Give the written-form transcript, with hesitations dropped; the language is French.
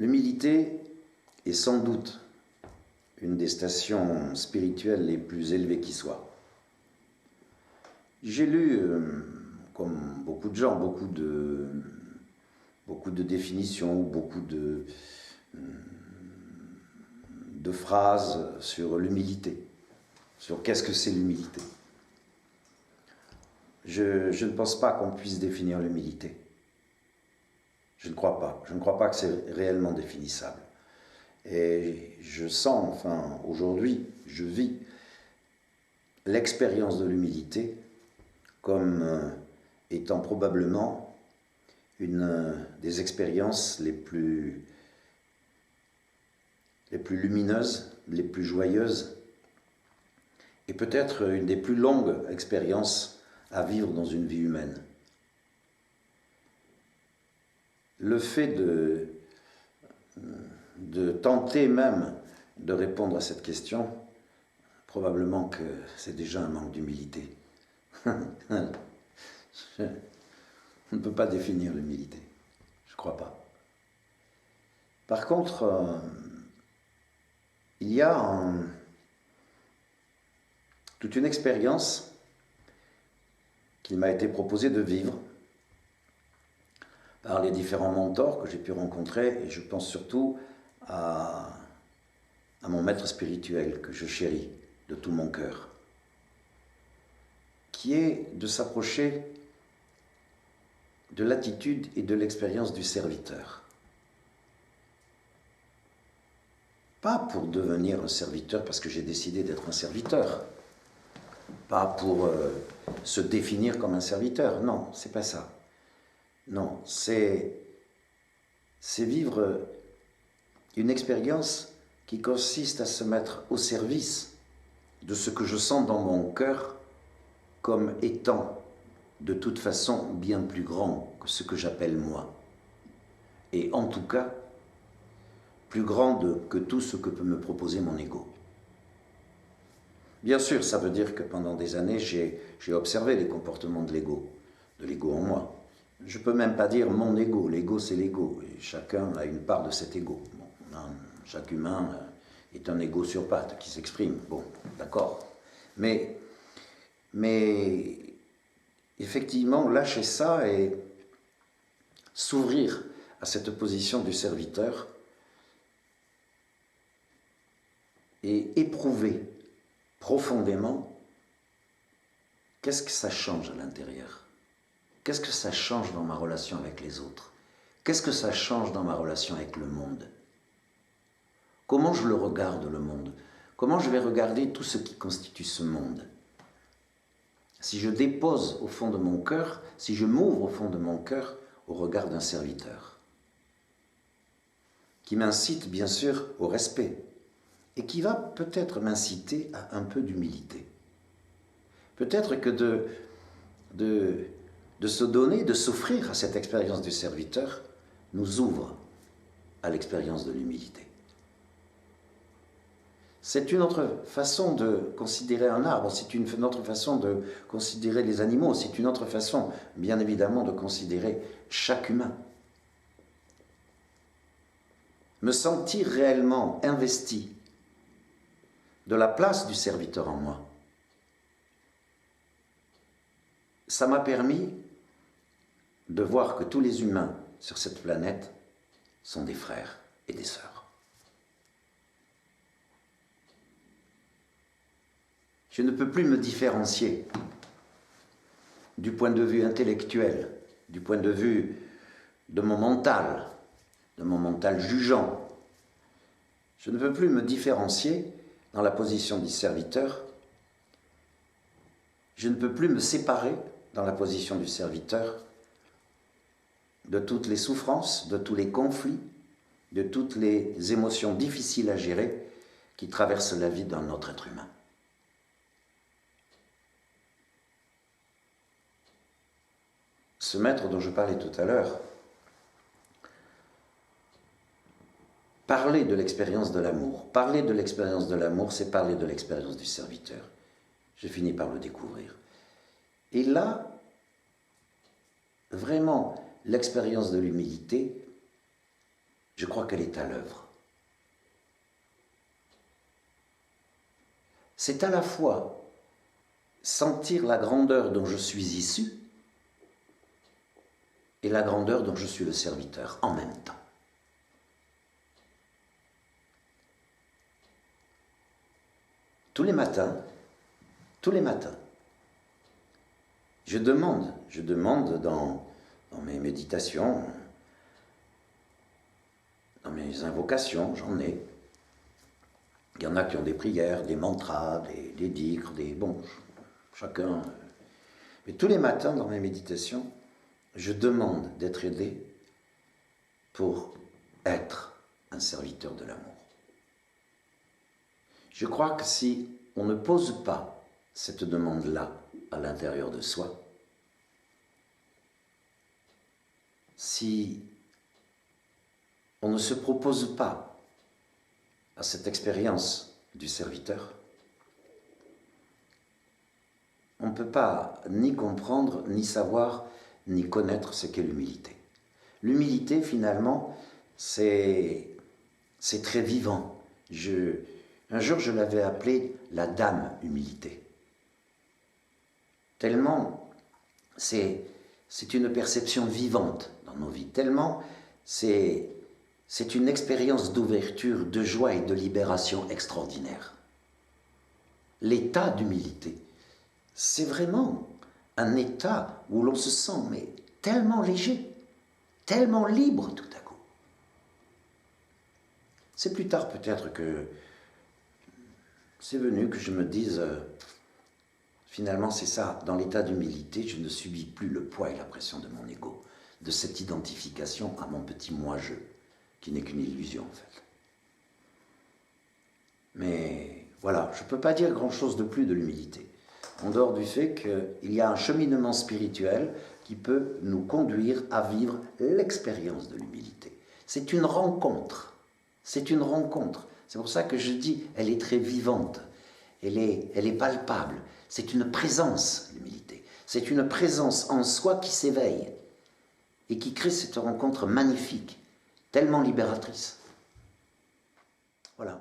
L'humilité est sans doute une des stations spirituelles les plus élevées qui soit. J'ai lu, comme beaucoup de gens, beaucoup de définitions, beaucoup de phrases sur l'humilité, sur qu'est-ce que c'est l'humilité. Je ne pense pas qu'on puisse définir l'humilité. Je ne crois pas. Je ne crois pas que c'est réellement définissable. Et je sens, enfin, aujourd'hui, je vis l'expérience de l'humilité comme étant probablement une des expériences les plus lumineuses, les plus joyeuses, et peut-être une des plus longues expériences à vivre dans une vie humaine. Le fait de tenter même de répondre à cette question, probablement que c'est déjà un manque d'humilité. On ne peut pas définir l'humilité, je ne crois pas. Par contre, il y a toute une expérience qu'il m'a été proposé de vivre par les différents mentors que j'ai pu rencontrer, et je pense surtout à mon maître spirituel que je chéris de tout mon cœur, qui est de s'approcher de l'attitude et de l'expérience du serviteur. Pas pour devenir un serviteur parce que j'ai décidé d'être un serviteur, pas pour se définir comme un serviteur, non, c'est pas ça. Non, c'est vivre une expérience qui consiste à se mettre au service de ce que je sens dans mon cœur comme étant de toute façon bien plus grand que ce que j'appelle moi. Et en tout cas, plus grande que tout ce que peut me proposer mon ego. Bien sûr, ça veut dire que pendant des années, j'ai observé les comportements de l'ego en moi. Je ne peux même pas dire mon ego, l'ego c'est l'ego, et chacun a une part de cet ego. Bon, chaque humain est un ego sur pattes qui s'exprime, bon, d'accord. Mais effectivement, lâcher ça et s'ouvrir à cette position du serviteur et éprouver profondément qu'est-ce que ça change à l'intérieur. Qu'est-ce que ça change dans ma relation avec les autres? Qu'est-ce que ça change dans ma relation avec le monde? Comment je le regarde, le monde? Comment je vais regarder tout ce qui constitue ce monde? Si je dépose au fond de mon cœur, si je m'ouvre au fond de mon cœur au regard d'un serviteur, qui m'incite bien sûr au respect, et qui va peut-être m'inciter à un peu d'humilité. Peut-être que de se donner, de s'offrir à cette expérience du serviteur, nous ouvre à l'expérience de l'humilité. C'est une autre façon de considérer un arbre, c'est une autre façon de considérer les animaux, c'est une autre façon, bien évidemment, de considérer chaque humain. Me sentir réellement investi de la place du serviteur en moi, ça m'a permis de voir que tous les humains sur cette planète sont des frères et des sœurs. Je ne peux plus me différencier du point de vue intellectuel, du point de vue de mon mental jugeant. Je ne peux plus me différencier dans la position du serviteur. Je ne peux plus me séparer dans la position du serviteur de toutes les souffrances, de tous les conflits, de toutes les émotions difficiles à gérer qui traversent la vie d'un autre être humain. Ce maître dont je parlais tout à l'heure, parler de l'expérience de l'amour. Parler de l'expérience de l'amour, c'est parler de l'expérience du serviteur. J'ai fini par le découvrir. Et là, vraiment, l'expérience de l'humilité je crois qu'elle est à l'œuvre. C'est à la fois sentir la grandeur dont je suis issu et la grandeur dont je suis le serviteur en même temps. Tous les matins, je demande dans mes méditations, dans mes invocations, j'en ai. Il y en a qui ont des prières, des mantras, des dhikrs, bon, chacun. Mais tous les matins dans mes méditations, je demande d'être aidé pour être un serviteur de l'amour. Je crois que si on ne pose pas cette demande-là à l'intérieur de soi, si on ne se propose pas à cette expérience du serviteur, on ne peut pas ni comprendre, ni savoir, ni connaître ce qu'est l'humilité. L'humilité, finalement, c'est très vivant. Un jour, je l'avais appelée la dame humilité. Tellement c'est une perception vivante dans nos vies, tellement c'est une expérience d'ouverture, de joie et de libération extraordinaire. L'état d'humilité, c'est vraiment un état où l'on se sent mais tellement léger, tellement libre tout à coup. C'est plus tard peut-être que c'est venu que je me dise, finalement c'est ça, dans l'état d'humilité, je ne subis plus le poids et la pression de mon ego, de cette identification à mon petit moi-je, qui n'est qu'une illusion en fait. Mais voilà, je ne peux pas dire grand-chose de plus de l'humilité, en dehors du fait qu'il y a un cheminement spirituel qui peut nous conduire à vivre l'expérience de l'humilité. C'est une rencontre, c'est une rencontre. C'est pour ça que je dis, elle est très vivante, elle est palpable. C'est une présence, l'humilité. C'est une présence en soi qui s'éveille et qui crée cette rencontre magnifique, tellement libératrice. Voilà.